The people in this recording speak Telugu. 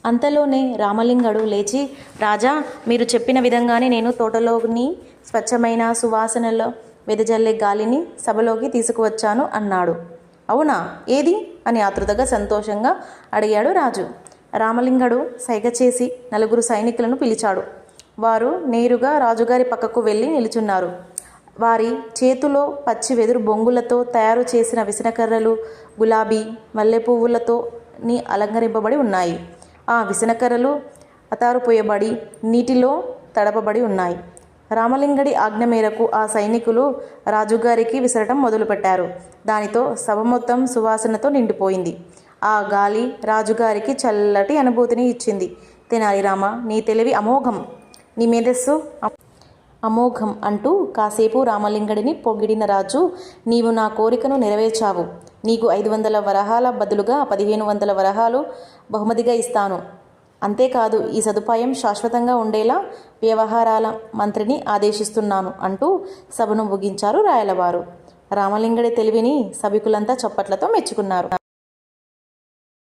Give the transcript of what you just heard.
అంతలోనే రామలింగడు లేచి, రాజా, మీరు చెప్పిన విధంగానే నేను తోటలోని స్వచ్ఛమైన సువాసనలో వెదజల్లే గాలిని సభలోకి తీసుకువచ్చాను అన్నాడు. అవునా, ఏది అని ఆతృతగా సంతోషంగా అడిగాడు రాజు. రామలింగడు సైగ చేసి నలుగురు సైనికులను పిలిచాడు. వారు నేరుగా రాజుగారి పక్కకు వెళ్ళి నిలుచున్నారు. వారి చేతిలో పచ్చి వెదురు బొంగులతో తయారు చేసిన విసనకర్రలు గులాబీ మల్లెపువ్వులతో అలంకరింపబడి ఉన్నాయి. ఆ విసనకర్రలు అతారుపోయబడి నీటిలో తడపబడి ఉన్నాయి. రామలింగడి ఆజ్ఞ మేరకు ఆ సైనికులు రాజుగారికి విసరటం మొదలుపెట్టారు. దానితో సభ మొత్తం సువాసనతో నిండిపోయింది. ఆ గాలి రాజుగారికి చల్లటి అనుభూతిని ఇచ్చింది. తెనాలి రామ, నీ తెలివి అమోఘం, నీ మేధస్సు అమోఘం అంటూ కాసేపు రామలింగడిని పొగిడిన రాజు, నీవు నా కోరికను నెరవేర్చావు. నీకు 500 వరహాల బదులుగా 1500 వరహాలు బహుమతిగా ఇస్తాను. అంతేకాదు, ఈ సదుపాయం శాశ్వతంగా ఉండేలా వ్యవహారాల మంత్రిని ఆదేశిస్తున్నాను అంటూ సభను ముగించారు రాయలవారు. రామలింగడి తెలివిని సభికులంతా చప్పట్లతో మెచ్చుకున్నారు.